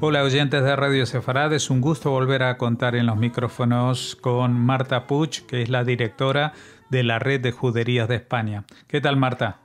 Hola oyentes de Radio Sefarad, es un gusto volver a contar en los micrófonos con Marta Puig, que es la directora de la Red de Juderías de España. ¿Qué tal, Marta?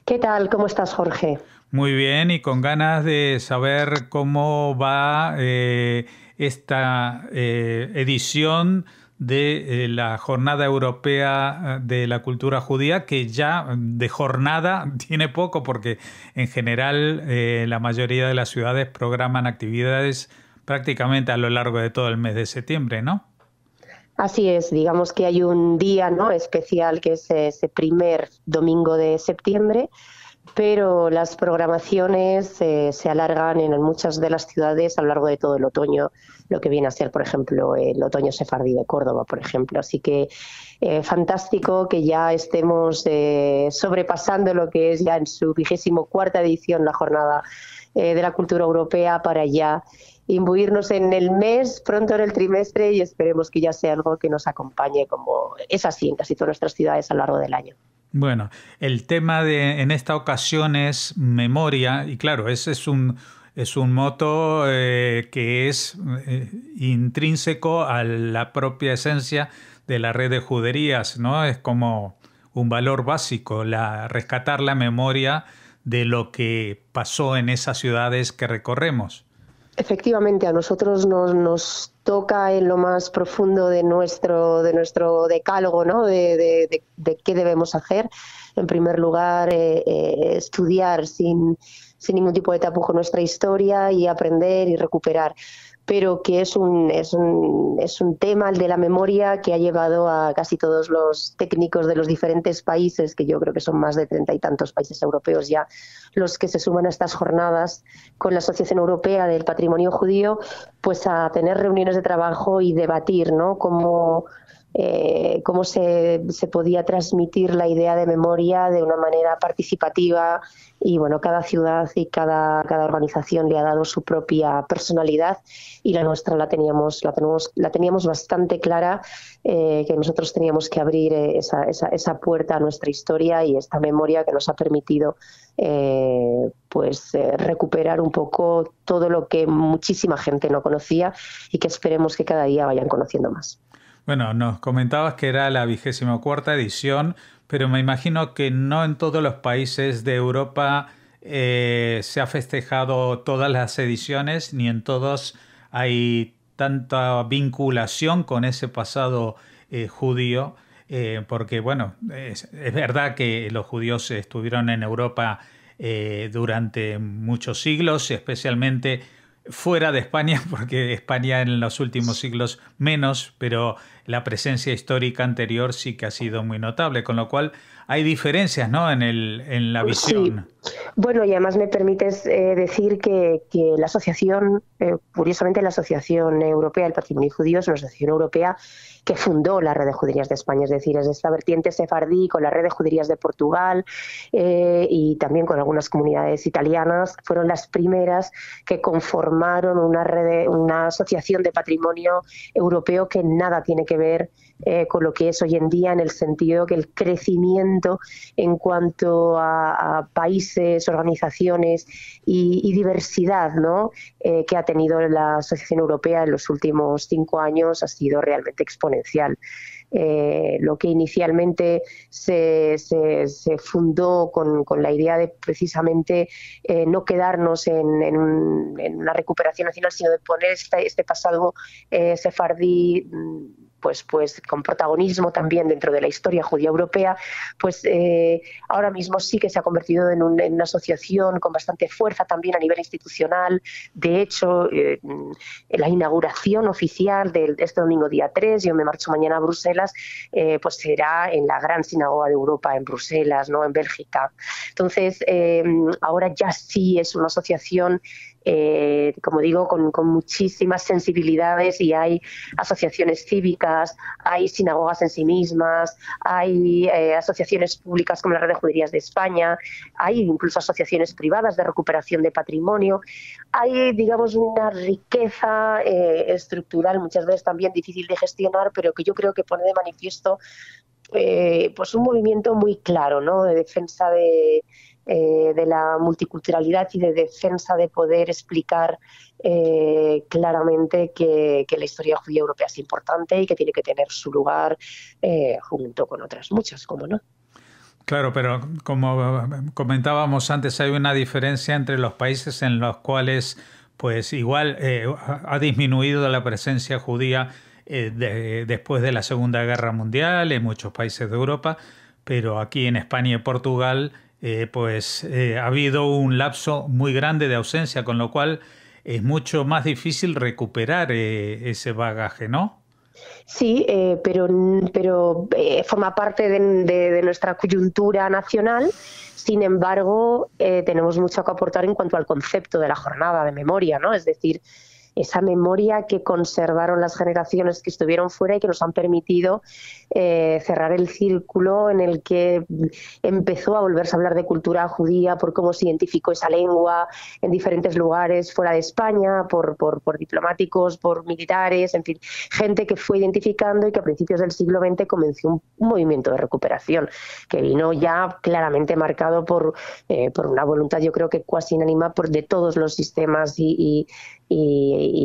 ¿Qué tal? ¿Cómo estás, Jorge? Muy bien, y con ganas de saber cómo va esta edición de la Jornada Europea de la Cultura Judía, que ya de jornada tiene poco, porque en general la mayoría de las ciudades programan actividades prácticamente a lo largo de todo el mes de septiembre, ¿no? Así es, digamos que hay un día, ¿no?, especial que es ese primer domingo de septiembre, pero las programaciones se alargan en muchas de las ciudades a lo largo de todo el otoño, lo que viene a ser, por ejemplo, el otoño sefardí de Córdoba, por ejemplo. Así que fantástico que ya estemos sobrepasando lo que es ya en su 24ª edición la Jornada de la Cultura Europea, para ya imbuirnos en el mes, pronto en el trimestre, y esperemos que ya sea algo que nos acompañe, como es así en casi todas nuestras ciudades a lo largo del año. Bueno, el tema en esta ocasión es memoria, y claro, ese es un moto que es intrínseco a la propia esencia de la red de juderías, ¿no? Es como un valor básico, rescatar la memoria de lo que pasó en esas ciudades que recorremos. Efectivamente, a nosotros nos toca en lo más profundo de nuestro decálogo, ¿no?, de qué debemos hacer. En primer lugar, estudiar sin ningún tipo de tapujo nuestra historia y aprender y recuperar. Pero que es un tema, el de la memoria, que ha llevado a casi todos los técnicos de los diferentes países, que yo creo que son más de 30 y tantos países europeos ya los que se suman a estas jornadas con la Asociación Europea del Patrimonio Judío, pues a tener reuniones de trabajo y debatir, ¿no?, cómo se podía transmitir la idea de memoria de una manera participativa. Y bueno, cada ciudad y cada organización le ha dado su propia personalidad, y la nuestra la teníamos bastante clara, que nosotros teníamos que abrir esa puerta a nuestra historia y esta memoria que nos ha permitido recuperar un poco todo lo que muchísima gente no conocía y que esperemos que cada día vayan conociendo más. Bueno, nos comentabas que era la 24ª edición, pero me imagino que no en todos los países de Europa se ha festejado todas las ediciones, ni en todos hay tanta vinculación con ese pasado judío, porque bueno, es verdad que los judíos estuvieron en Europa durante muchos siglos, especialmente fuera de España, porque España en los últimos siglos menos, pero la presencia histórica anterior sí que ha sido muy notable, con lo cual hay diferencias, ¿no?, en la visión. Sí. Bueno, y además me permites decir que la asociación, curiosamente la Asociación Europea del Patrimonio Judío, es una asociación europea que fundó la Red de Juderías de España, es decir, es de esta vertiente sefardí con la Red de Juderías de Portugal y también con algunas comunidades italianas. Fueron las primeras que conformaron una asociación de patrimonio europeo que nada tiene que ver con lo que es hoy en día, en el sentido que el crecimiento en cuanto a países, organizaciones y diversidad, ¿no?, que ha tenido la Asociación Europea en los últimos 5 años ha sido realmente exponencial. Lo que inicialmente se fundó con la idea de precisamente no quedarnos en una recuperación nacional, sino de poner este pasado sefardí pues con protagonismo también dentro de la historia judía europea, pues ahora mismo sí que se ha convertido en una asociación con bastante fuerza también a nivel institucional. De hecho, la inauguración oficial de este domingo día 3, yo me marcho mañana a Bruselas, pues será en la gran sinagoga de Europa en Bruselas, ¿no?, en Bélgica. Entonces, ahora ya sí es una asociación, como digo, con muchísimas sensibilidades, y hay asociaciones cívicas, hay sinagogas en sí mismas, hay asociaciones públicas como la Red de Juderías de España, hay incluso asociaciones privadas de recuperación de patrimonio. Hay, digamos, una riqueza estructural, muchas veces también difícil de gestionar, pero que yo creo que pone de manifiesto pues un movimiento muy claro, ¿no?, de defensa de la multiculturalidad y de defensa de poder explicar claramente que la historia judía europea es importante y que tiene que tener su lugar junto con otras muchas, como no. Claro, pero como comentábamos antes, hay una diferencia entre los países en los cuales, pues igual ha disminuido la presencia judía después de la Segunda Guerra Mundial en muchos países de Europa, pero aquí en España y Portugal, ha habido un lapso muy grande de ausencia, con lo cual es mucho más difícil recuperar ese bagaje, ¿no? Sí, pero forma parte de nuestra coyuntura nacional. Sin embargo, tenemos mucho que aportar en cuanto al concepto de la jornada de memoria, ¿no? Es decir, esa memoria que conservaron las generaciones que estuvieron fuera y que nos han permitido cerrar el círculo en el que empezó a volverse a hablar de cultura judía, por cómo se identificó esa lengua en diferentes lugares fuera de España, por diplomáticos, por militares, en fin, gente que fue identificando y que a principios del siglo XX comenzó un movimiento de recuperación que vino ya claramente marcado por una voluntad, yo creo que cuasi unánime de todos los sistemas y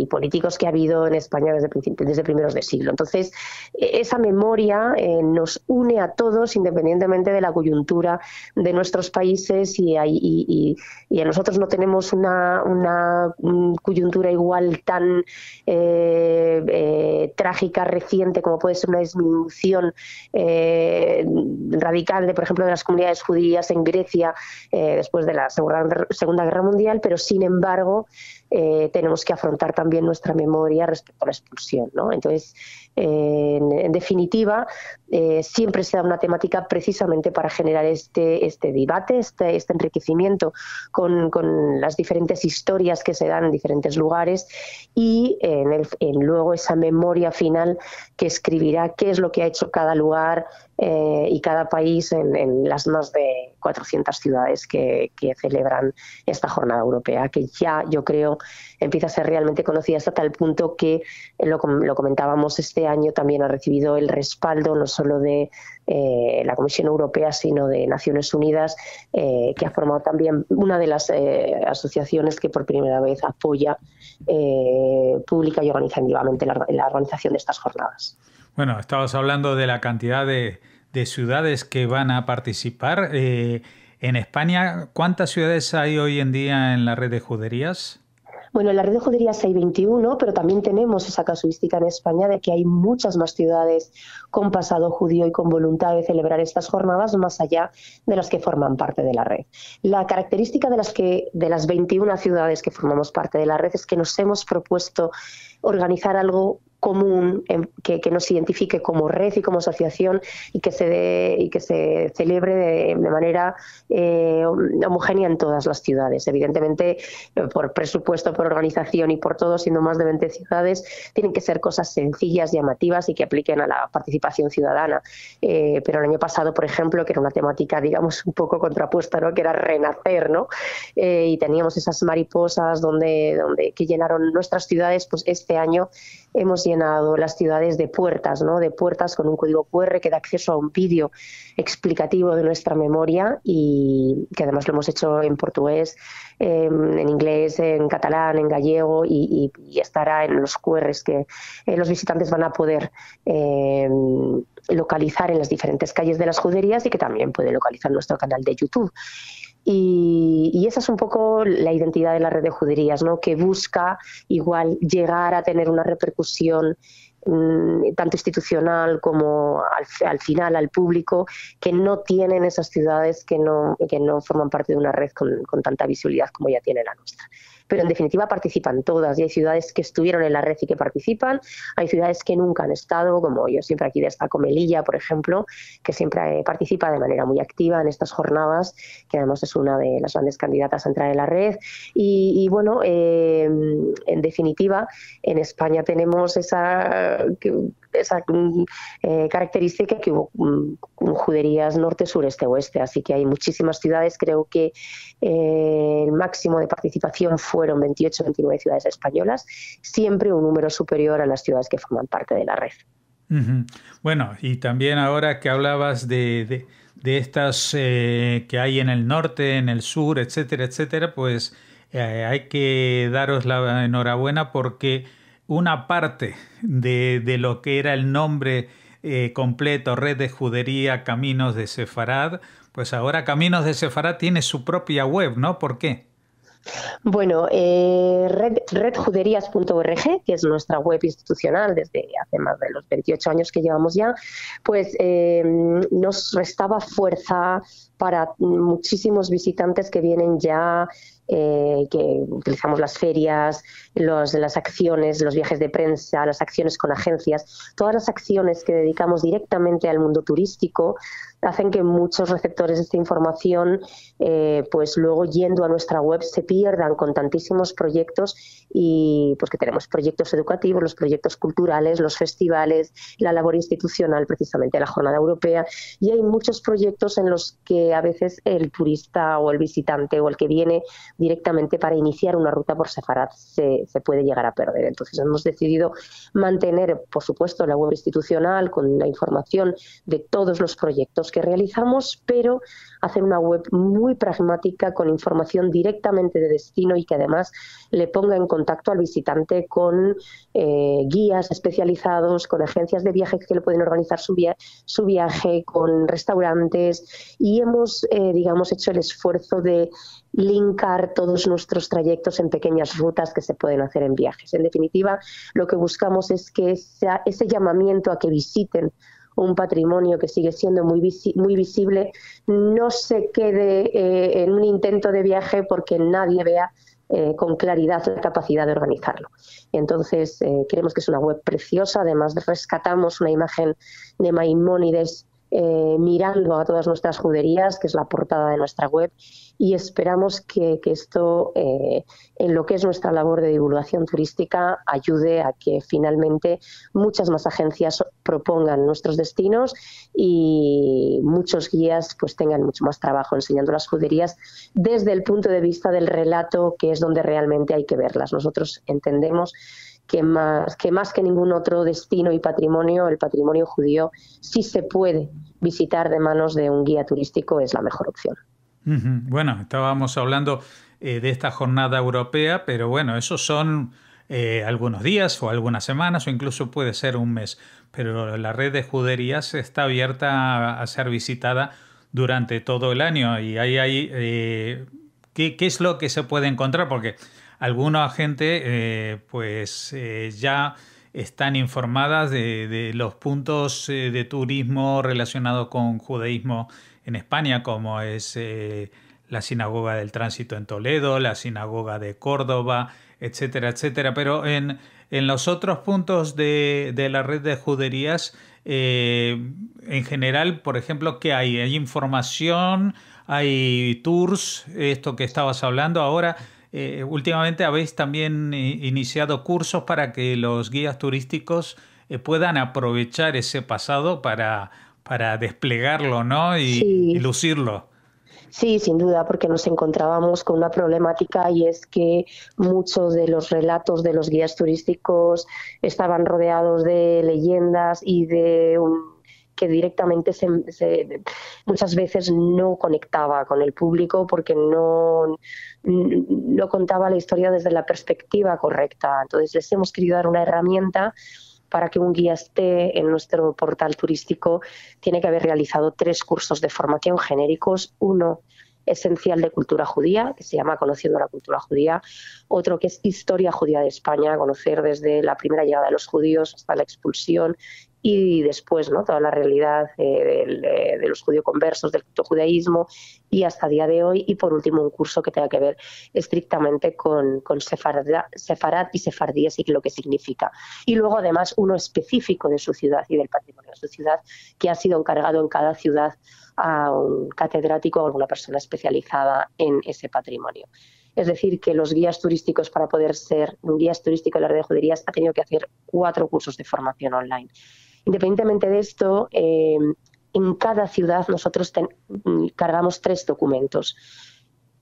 políticos que ha habido en España desde primeros de siglo. Entonces, esa memoria nos une a todos independientemente de la coyuntura de nuestros países y a nosotros no tenemos una coyuntura igual tan trágica, reciente, como puede ser una disminución radical, por ejemplo, de las comunidades judías en Grecia después de la Segunda Guerra Mundial, pero sin embargo tenemos que afrontar también nuestra memoria respecto a la expulsión, ¿no? Entonces, en definitiva, siempre se da una temática precisamente para generar este debate, este enriquecimiento con las diferentes historias que se dan en diferentes lugares y luego esa memoria final que escribirá qué es lo que ha hecho cada lugar y cada país en las más de 400 ciudades que celebran esta jornada europea, que ya yo creo empieza a ser realmente conocida hasta tal punto que lo comentábamos, este año también ha recibido el respaldo no solo de la Comisión Europea, sino de Naciones Unidas, que ha formado también una de las asociaciones que por primera vez apoya pública y organizativamente la organización de estas jornadas. Bueno, estabas hablando de la cantidad de ciudades que van a participar. En España, ¿cuántas ciudades hay hoy en día en la red de juderías? Bueno, en la red de juderías hay 21, pero también tenemos esa casuística en España de que hay muchas más ciudades con pasado judío y con voluntad de celebrar estas jornadas más allá de las que forman parte de la red. La característica de las 21 ciudades que formamos parte de la red es que nos hemos propuesto organizar algo común que nos identifique como red y como asociación y que se celebre de manera homogénea en todas las ciudades. Evidentemente, por presupuesto, por organización y por todo, siendo más de 20 ciudades, tienen que ser cosas sencillas, llamativas y que apliquen a la participación ciudadana. Pero el año pasado, por ejemplo, que era una temática, digamos, un poco contrapuesta, ¿no? Que era renacer, ¿no? Y teníamos esas mariposas que llenaron nuestras ciudades, pues este año hemos llenado las ciudades de puertas, ¿no? De puertas con un código QR que da acceso a un vídeo explicativo de nuestra memoria y que además lo hemos hecho en portugués, en inglés, en catalán, en gallego y estará en los QRs que los visitantes van a poder localizar en las diferentes calles de las juderías y que también puede localizar nuestro canal de YouTube. Y esa es un poco la identidad de la red de juderías, ¿no? Que busca igual llegar a tener una repercusión tanto institucional como al final al público que no tienen esas ciudades que no forman parte de una red con tanta visibilidad como ya tiene la nuestra. Pero en definitiva participan todas y hay ciudades que estuvieron en la red y que participan, hay ciudades que nunca han estado, como yo siempre aquí destaco Melilla, por ejemplo, que siempre participa de manera muy activa en estas jornadas, que además es una de las grandes candidatas a entrar en la red. Y bueno, en definitiva, en España tenemos esa característica que hubo juderías norte, sur, este, oeste, así que hay muchísimas ciudades. Creo que el máximo de participación fueron 28 o 29 ciudades españolas, siempre un número superior a las ciudades que forman parte de la red. Bueno, y también ahora que hablabas de de estas que hay en el norte, en el sur, etcétera, etcétera, pues hay que daros la enhorabuena porque una parte de lo que era el nombre completo, Red de Judería Caminos de Sefarad, pues ahora Caminos de Sefarad tiene su propia web, ¿no? ¿Por qué? Bueno, redjuderías.org, que es nuestra web institucional desde hace más de los 28 años que llevamos ya, pues nos restaba fuerza para muchísimos visitantes que vienen ya, que utilizamos las ferias, las acciones, los viajes de prensa, las acciones con agencias, todas las acciones que dedicamos directamente al mundo turístico hacen que muchos receptores de esta información pues luego yendo a nuestra web se pierdan con tantísimos proyectos y pues que tenemos proyectos educativos, los proyectos culturales, los festivales, la labor institucional, precisamente la Jornada Europea, y hay muchos proyectos en los que a veces el turista o el visitante o el que viene directamente para iniciar una ruta por Sefarad se puede llegar a perder. Entonces hemos decidido mantener, por supuesto, la web institucional con la información de todos los proyectos que realizamos, pero hacer una web muy pragmática con información directamente de destino y que además le ponga en contacto al visitante con guías especializados, con agencias de viajes que le pueden organizar su viaje, con restaurantes, y hemos, digamos, hecho el esfuerzo de linkar todos nuestros trayectos en pequeñas rutas que se pueden hacer en viajes. En definitiva, lo que buscamos es que ese llamamiento a que visiten un patrimonio que sigue siendo muy visible no se quede en un intento de viaje porque nadie vea con claridad la capacidad de organizarlo. Entonces, creemos que es una web preciosa. Además, rescatamos una imagen de Maimónides mirando a todas nuestras juderías, que es la portada de nuestra web, y esperamos que esto, en lo que es nuestra labor de divulgación turística, ayude a que finalmente muchas más agencias propongan nuestros destinos y muchos guías pues tengan mucho más trabajo enseñando las juderías desde el punto de vista del relato, que es donde realmente hay que verlas. Nosotros entendemos que más que ningún otro destino y patrimonio, el patrimonio judío, si se puede visitar de manos de un guía turístico, es la mejor opción. Bueno, estábamos hablando de esta jornada europea, pero bueno, esos son algunos días o algunas semanas o incluso puede ser un mes. Pero la red de juderías está abierta a ser visitada durante todo el año y ahí hay ¿qué es lo que se puede encontrar? Porque alguna gente ya están informadas de los puntos de turismo relacionados con judaísmo en España, como es la Sinagoga del Tránsito en Toledo, la Sinagoga de Córdoba, etcétera, etcétera. Pero en los otros puntos de la red de juderías, en general, por ejemplo, ¿qué hay? ¿Hay información? ¿Hay tours? Esto que estabas hablando ahora. Últimamente habéis también iniciado cursos para que los guías turísticos puedan aprovechar ese pasado para desplegarlo, ¿no? Y Sí. lucirlo. Sí, sin duda, porque nos encontrábamos con una problemática y es que muchos de los relatos de los guías turísticos estaban rodeados de leyendas y que directamente muchas veces no conectaba con el público porque no contaba la historia desde la perspectiva correcta. Entonces les hemos querido dar una herramienta. Para que un guía esté en nuestro portal turístico, tiene que haber realizado 3 cursos de formación genéricos. Uno esencial de cultura judía, que se llama Conociendo la cultura judía. Otro que es Historia judía de España, conocer desde la primera llegada de los judíos hasta la expulsión y después, ¿no?, toda la realidad de los judío-conversos, del judaísmo y hasta el día de hoy. Y por último, un curso que tenga que ver estrictamente con Sefarad y sefardíes y lo que significa. Y luego, además, uno específico de su ciudad y del patrimonio de su ciudad, que ha sido encargado en cada ciudad a un catedrático o alguna persona especializada en ese patrimonio. Es decir, que los guías turísticos, para poder ser un guía turístico de la red de juderías, ha tenido que hacer 4 cursos de formación online. Independientemente de esto, en cada ciudad nosotros cargamos 3 documentos.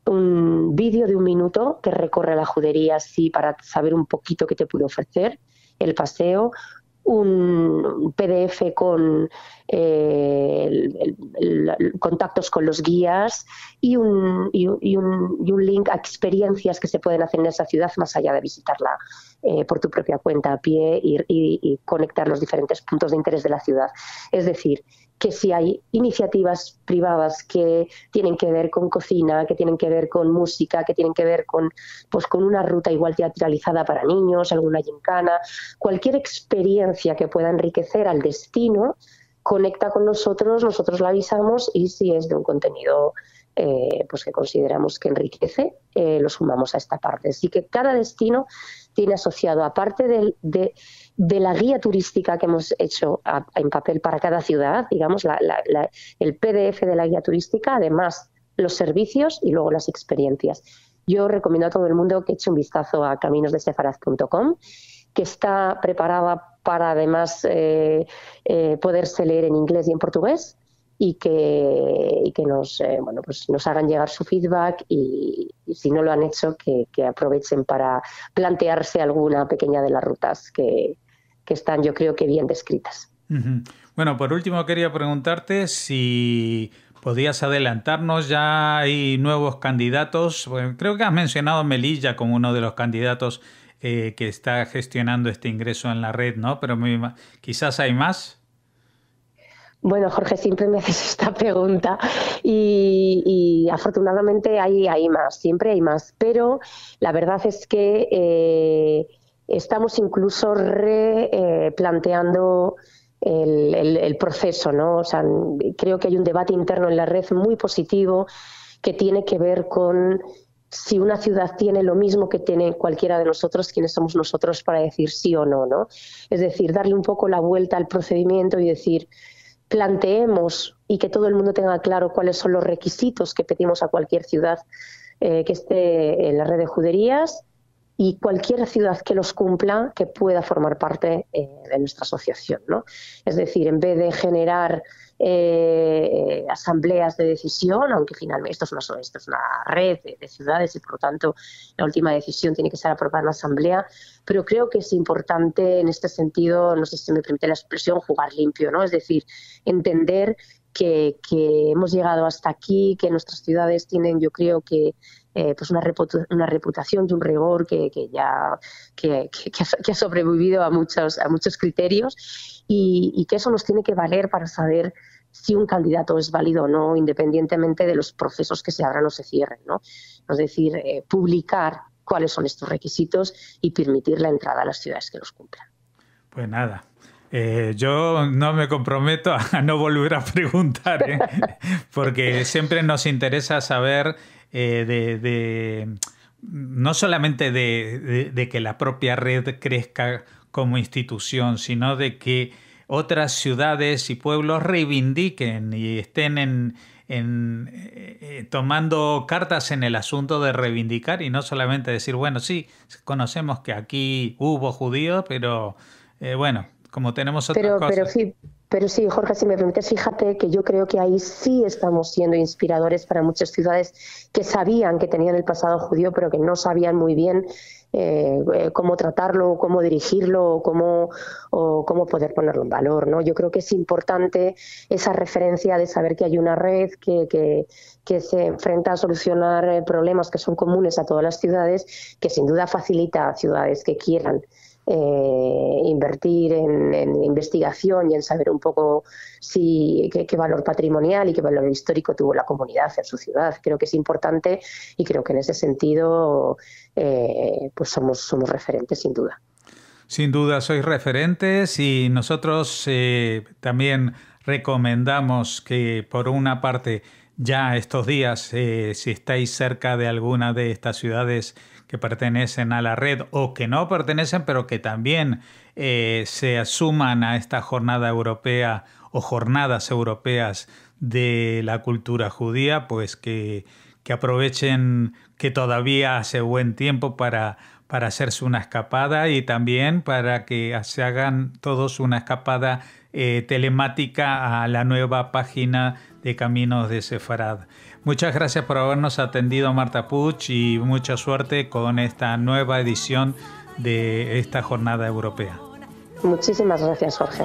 Un vídeo de 1 minuto que recorre la judería así para saber un poquito qué te puede ofrecer, el paseo. un PDF con contactos con los guías y un link a experiencias que se pueden hacer en esa ciudad más allá de visitarla por tu propia cuenta a pie y conectar los diferentes puntos de interés de la ciudad. Es decir, que si hay iniciativas privadas que tienen que ver con cocina, que tienen que ver con música, que tienen que ver con una ruta igual teatralizada para niños, alguna gincana, cualquier experiencia que pueda enriquecer al destino, conecta con nosotros la avisamos y si es de un contenido que consideramos que enriquece, lo sumamos a esta parte. Así que cada destino tiene asociado, aparte de la guía turística que hemos hecho en papel para cada ciudad, digamos, el PDF de la guía turística, además los servicios y luego las experiencias. Yo recomiendo a todo el mundo que eche un vistazo a caminosdesefaraz.com, que está preparada para además poderse leer en inglés y en portugués, y que nos hagan llegar su feedback y si no lo han hecho, que aprovechen para plantearse alguna pequeña de las rutas que están, yo creo que bien descritas. Uh-huh. Bueno, por último quería preguntarte si podías adelantarnos, ya hay nuevos candidatos. Bueno, creo que has mencionado Melilla como uno de los candidatos que está gestionando este ingreso en la red, ¿no? Pero quizás hay más. Bueno, Jorge, siempre me haces esta pregunta y afortunadamente hay más, siempre hay más, pero la verdad es que estamos incluso replanteando el proceso, ¿no? O sea, creo que hay un debate interno en la red muy positivo que tiene que ver con si una ciudad tiene lo mismo que tiene cualquiera de nosotros, quiénes somos nosotros para decir sí o no, ¿no? Es decir, darle un poco la vuelta al procedimiento y decir, planteemos y que todo el mundo tenga claro cuáles son los requisitos que pedimos a cualquier ciudad que esté en la red de juderías y cualquier ciudad que los cumpla que pueda formar parte de nuestra asociación, ¿no? Es decir, en vez de generar asambleas de decisión, aunque finalmente esto es una red de ciudades y por lo tanto la última decisión tiene que ser aprobada en la asamblea, pero creo que es importante en este sentido, no sé si me permite la expresión, jugar limpio, ¿no? Es decir, entender que hemos llegado hasta aquí, que nuestras ciudades tienen, yo creo que una reputación y un rigor que ha sobrevivido a muchos criterios y que eso nos tiene que valer para saber si un candidato es válido o no, independientemente de los procesos que se abran o se cierren, ¿no? Es decir, publicar cuáles son estos requisitos y permitir la entrada a las ciudades que los cumplan. Pues nada. Yo no me comprometo a no volver a preguntar, porque siempre nos interesa saber no solamente de que la propia red crezca como institución, sino de que otras ciudades y pueblos reivindiquen y estén tomando cartas en el asunto de reivindicar y no solamente decir, bueno, sí, conocemos que aquí hubo judíos, pero bueno, como tenemos otras cosas. Pero sí, Jorge, si me permites, fíjate que yo creo que ahí sí estamos siendo inspiradores para muchas ciudades que sabían que tenían el pasado judío, pero que no sabían muy bien cómo tratarlo, cómo dirigirlo o cómo poder ponerlo en valor, ¿no? Yo creo que es importante esa referencia de saber que hay una red que se enfrenta a solucionar problemas que son comunes a todas las ciudades, que sin duda facilita a ciudades que quieran invertir en investigación y en saber un poco qué valor patrimonial y qué valor histórico tuvo la comunidad en su ciudad. Creo que es importante y creo que en ese sentido pues somos referentes sin duda. Sin duda sois referentes y nosotros también recomendamos que por una parte ya estos días si estáis cerca de alguna de estas ciudades que pertenecen a la red o que no pertenecen, pero que también se suman a esta jornada europea o jornadas europeas de la cultura judía, pues que aprovechen que todavía hace buen tiempo para hacerse una escapada y también para que se hagan todos una escapada telemática a la nueva página de Caminos de Sefarad. Muchas gracias por habernos atendido, Marta Puig, y mucha suerte con esta nueva edición de esta jornada europea. Muchísimas gracias, Jorge.